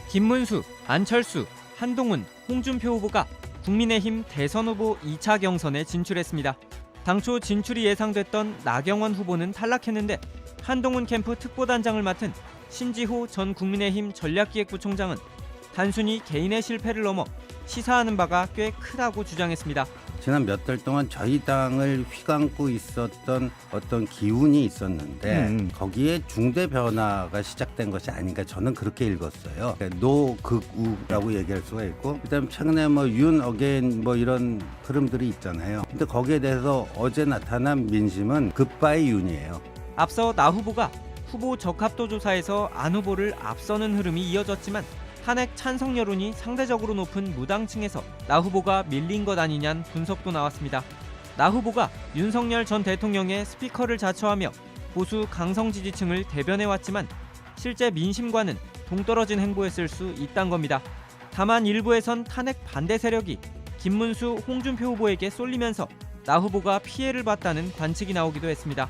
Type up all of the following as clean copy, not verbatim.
김문수, 안철수, 한동훈, 홍준표 후보가 국민의힘 대선 후보 2차 경선에 진출했습니다. 당초 진출이 예상됐던 나경원 후보는 탈락했는데 한동훈 캠프 특보단장을 맡은 신지호 전 국민의힘 전략기획부총장은 단순히 개인의 실패를 넘어 시사하는 바가 꽤 크다고 주장했습니다. 지난 몇 달 동안 저희 당을 휘감고 있었던 어떤 기운이 있었는데 거기에 중대 변화가 시작된 것이 아닌가 저는 그렇게 읽었어요. 노극우라고 얘기할 수가 있고 그다음 최근에 뭐 윤 어게인 뭐 이런 흐름들이 있잖아요. 근데 거기에 대해서 어제 나타난 민심은 굿바이 윤이에요. 앞서 나 후보가 후보 적합도 조사에서 안 후보를 앞서는 흐름이 이어졌지만 탄핵 찬성 여론이 상대적으로 높은 무당층에서 나 후보가 밀린 것 아니냐는 분석도 나왔습니다. 나 후보가 윤석열 전 대통령의 스피커를 자처하며 보수 강성 지지층을 대변해왔지만 실제 민심과는 동떨어진 행보였을 수 있다는 겁니다. 다만 일부에선 탄핵 반대 세력이 김문수, 홍준표 후보에게 쏠리면서 나 후보가 피해를 봤다는 관측이 나오기도 했습니다.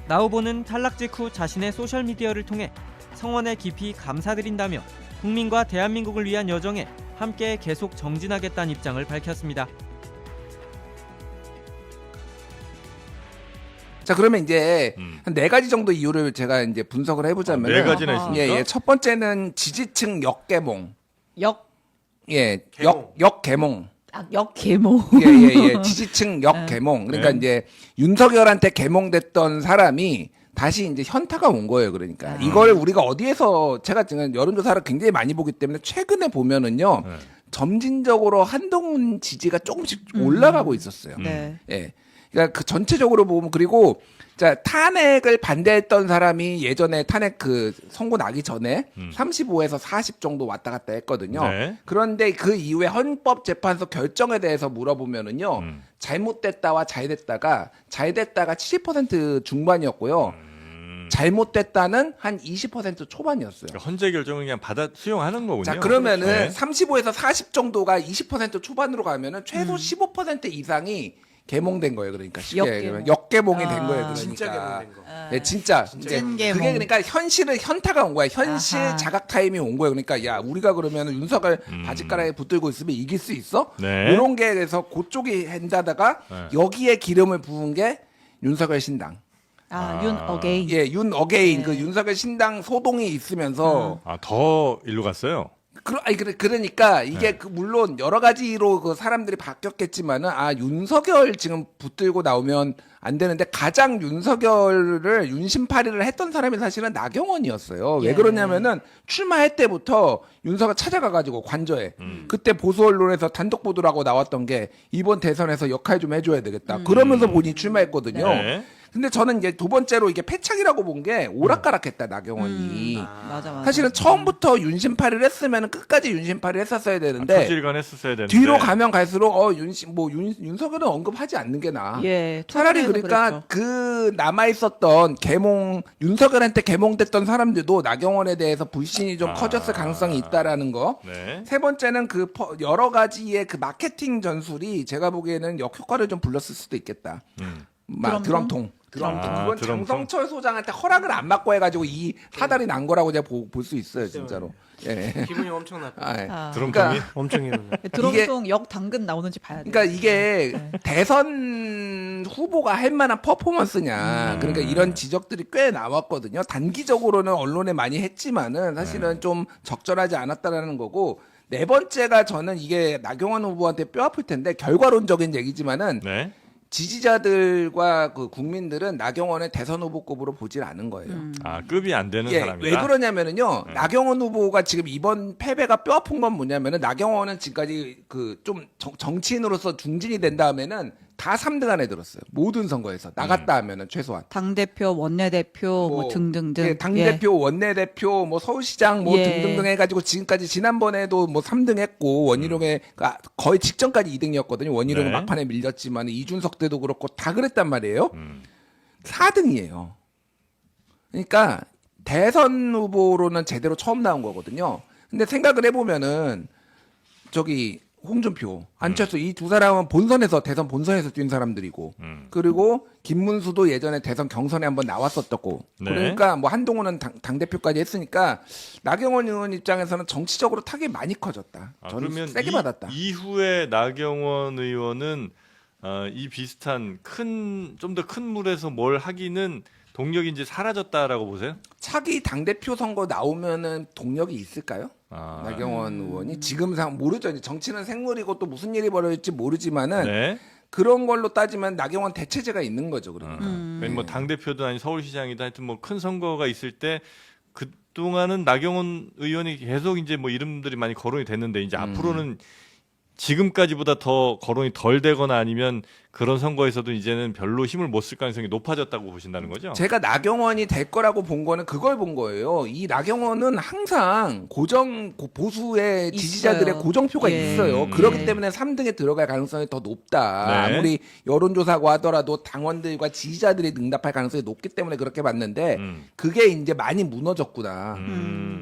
나 후보는 탈락 직후 자신의 소셜미디어를 통해 성원에 깊이 감사드린다며 국민과 대한민국을 위한 여정에 함께 계속 정진하겠다는 입장을 밝혔습니다. 자, 그러면 이제 한 4가지 정도 이유를 제가 이제 분석을 해보자면 4가지나 있습니까? 예, 첫 번째는 지지층 역개몽. 개몽. 역개몽. 역개몽. 예. 지지층 역개몽. 그러니까 이제 윤석열한테 개몽됐던 사람이 다시 이제 현타가 온 거예요. 그러니까 이걸 우리가 어디에서 제가 지금 여론조사를 굉장히 많이 보기 때문에 최근에 보면은요 점진적으로 한동훈 지지가 조금씩 올라가고 있었어요. 네. 예, 그러니까 그 전체적으로 보면 그리고 자 탄핵을 반대했던 사람이 예전에 탄핵 그 선고 나기 전에 35에서 40 정도 왔다 갔다 했거든요. 네. 그런데 그 이후에 헌법재판소 결정에 대해서 물어보면은요 잘못됐다와 잘됐다가 70% 중반이었고요. 잘못됐다는 한 20% 초반이었어요. 그러니까 헌재 결정을 그냥 받아 수용하는 거군요. 자, 그러면은 네. 35에서 40 정도가 20% 초반으로 가면은 최소 15% 이상이 개몽된 거예요. 그러니까 쉽게 역개몽. 역개몽이 된 거예요. 그러니까. 진짜 개몽된 거. 네, 진짜. 이제 찐개몽. 그게 그러니까 현타가 온 거야. 현실 아하. 자각 타임이 온 거예요. 그러니까 야 우리가 그러면 윤석열 바지가랑에 붙들고 있으면 이길 수 있어? 네. 이런 게 돼서 그쪽이 한다다가 네. 여기에 기름을 부은 게 윤석열 신당. 윤 어게인. 예, 윤 어게인 네. 그 윤석열 신당 소동이 있으면서 더 일로 갔어요. 그러니까 이게 그 물론 여러 가지로 그 사람들이 바뀌었겠지만은 윤석열 지금 붙들고 나오면 안 되는데 가장 윤석열을 윤심파리를 했던 사람이 사실은 나경원이었어요. 왜 예. 그러냐면은 출마할 때부터 윤석열 찾아가가지고 관저에 그때 보수 언론에서 단독 보도를 하고 나왔던 게 이번 대선에서 역할 좀 해줘야 되겠다. 그러면서 본인이 출마했거든요. 네. 근데 저는 이제 두 번째로 이게 패착이라고 본 게 오락가락했다 나경원이. 맞아. 사실은 처음부터 윤심파를 했으면 끝까지 윤심파를 했었어야 되는데 토질간 했었어야 되는데 뒤로 가면 갈수록 윤석열은 언급하지 않는 게 나아. 예. 차라리 토론에서 그러니까 그랬죠. 그 남아 있었던 윤석열한테 개몽됐던 사람들도 나경원에 대해서 불신이 좀 커졌을 가능성이 있다라는 거. 네. 세 번째는 그 여러 가지의 그 마케팅 전술이 제가 보기에는 역효과를 좀 불렀을 수도 있겠다. 드럼통. 그건 드럼통? 장성철 소장한테 허락을 안 받고 해가지고 이 사달이 난 거라고 제가 볼 수 있어요, 진짜로. 예. 기분이 엄청 나빠. 예. 드럼통이 그러니까 엄청 기분 나. 드럼통 역 당근 나오는지 봐야 돼. 그러니까 이게 대선 후보가 할 만한 퍼포먼스냐. 그러니까 이런 지적들이 꽤 나왔거든요. 단기적으로는 언론에 많이 했지만은 사실은 좀 적절하지 않았다라는 거고. 네 번째가 저는 이게 나경원 후보한테 뼈아플 텐데 결과론적인 얘기지만은 네. 지지자들과 그 국민들은 나경원의 대선 후보급으로 보질 않은 거예요. 급이 안 되는 예, 사람이다. 왜 그러냐면은요. 나경원 후보가 지금 이번 패배가 뼈아픈 건 뭐냐면은 나경원은 지금까지 그 좀 정치인으로서 중진이 된 다음에는 다 3등 안에 들었어요. 모든 선거에서 나갔다 하면은 최소한. 당대표, 원내대표 뭐 등등등. 예, 당대표, 원내대표, 뭐 서울시장 뭐 예. 등등등 해가지고 지금까지 지난번에도 뭐 3등 했고 원희룡의 거의 직전까지 2등이었거든요. 원희룡은 네. 막판에 밀렸지만 이준석 때도 그렇고 다 그랬단 말이에요. 4등이에요. 그러니까 대선 후보로는 제대로 처음 나온 거거든요. 근데 생각을 해보면은 저기 홍준표, 안철수 이 두 사람은 본선에서 대선 본선에서 뛴 사람들이고 그리고 김문수도 예전에 대선 경선에 한번 나왔었고 네. 그러니까 뭐 한동훈은 당 대표까지 했으니까 나경원 의원 입장에서는 정치적으로 타격이 많이 커졌다. 저는 그러면 세게 받았다. 이후에 나경원 의원은 이 비슷한 좀 더 큰 물에서 뭘 하기는 동력이 이제 사라졌다라고 보세요? 차기 당 대표 선거 나오면은 동력이 있을까요? 나경원 의원이 지금 모르죠. 이제 정치는 생물이고 또 무슨 일이 벌어질지 모르지만은 네. 그런 걸로 따지면 나경원 대체제가 있는 거죠. 그러면. 뭐 당 대표도 아닌 서울시장이든 하여튼 뭐 큰 선거가 있을 때 그동안은 나경원 의원이 계속 이제 뭐 이름들이 많이 거론이 됐는데 이제 앞으로는 지금까지보다 더 거론이 덜 되거나 아니면 그런 선거에서도 이제는 별로 힘을 못 쓸 가능성이 높아졌다고 보신다는 거죠? 제가 나경원이 될 거라고 본 거는 그걸 본 거예요. 이 나경원은 항상 보수의 지지자들의 있어요. 고정표가 예. 있어요. 그렇기 때문에 3등에 들어갈 가능성이 더 높다. 네. 아무리 여론조사고 하더라도 당원들과 지지자들이 응답할 가능성이 높기 때문에 그렇게 봤는데 그게 이제 많이 무너졌구나.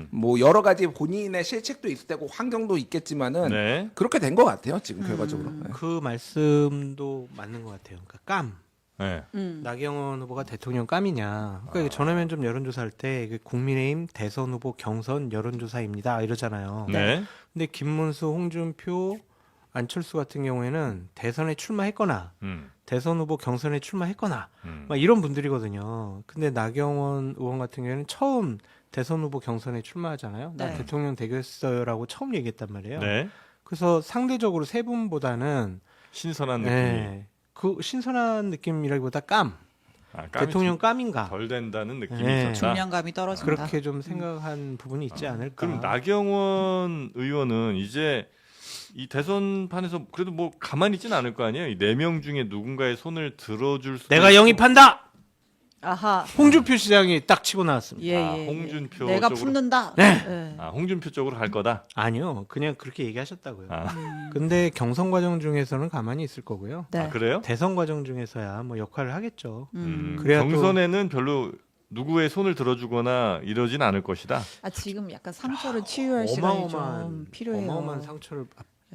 뭐 여러 가지 본인의 실책도 있을 테고 환경도 있겠지만은 네. 그렇게 된 것 같아요. 지금 결과적으로. 네. 그 말씀도 맞는 것 같아요. 그러니까 깜. 네. 나경원 후보가 대통령 깜이냐. 그러니까 전화면접 여론조사할 때 이게 국민의힘 대선 후보 경선 여론조사입니다. 이러잖아요. 네. 근데 김문수, 홍준표, 안철수 같은 경우에는 대선에 출마했거나 대선 후보 경선에 출마했거나 막 이런 분들이거든요. 근데 나경원 의원 같은 경우에는 처음 대선 후보 경선에 출마하잖아요. 나 네. 대통령 되겠어요라고 처음 얘기했단 말이에요. 네. 그래서 상대적으로 세 분보다는 신선한 느낌이 네, 그 신선한 느낌이라기보다 깜. 깜이 대통령 깜인가. 덜 된다는 느낌이 네. 있었다. 중량감이 떨어진다. 그렇게 좀 생각한 부분이 있지 않을까. 그럼 나경원 의원은 이제 이 대선판에서 그래도 뭐 가만히 있지는 않을 거 아니에요? 이 4명 중에 누군가의 손을 들어줄 수 내가 영입한다. 아하. 홍준표 시장이 딱 치고 나왔습니다. 예. 홍준표 내가 쪽으로 품는다. 네. 예. 홍준표 쪽으로 갈 거다. 아니요, 그냥 그렇게 얘기하셨다고요. 아, 근데 경선 과정 중에서는 가만히 있을 거고요. 네. 그래요? 대선 과정 중에서야 뭐 역할을 하겠죠. 음. 그래야 또- 경선에는 별로 누구의 손을 들어주거나 이러진 않을 것이다. 아 지금 약간 상처를 치유할 시간이 좀 어마어마한 필요해요. 어마어마한 상처를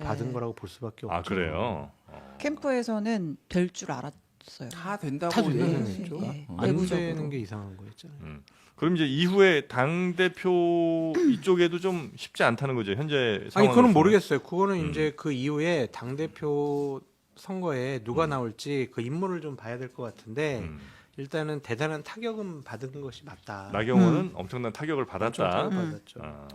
받은 네. 거라고 볼 수밖에 없죠. 아 그래요? 캠프에서는 될 줄 알았어요. 다 된다고 다 된다는 얘기했으니까. 거죠. 예. 안 내부적으로. 되는 게 이상한 거였잖아요. 그럼 이제 이후에 당 대표 이쪽에도 좀 쉽지 않다는 거죠. 현재 상황. 아니 그건 모르겠어요. 그거는 이제 그 이후에 당 대표 선거에 누가 나올지 그 인물을 좀 봐야 될 것 같은데 일단은 대단한 타격은 받은 것이 맞다. 나경원은 엄청난 타격을 엄청 받았다. 타격 받았죠. 아.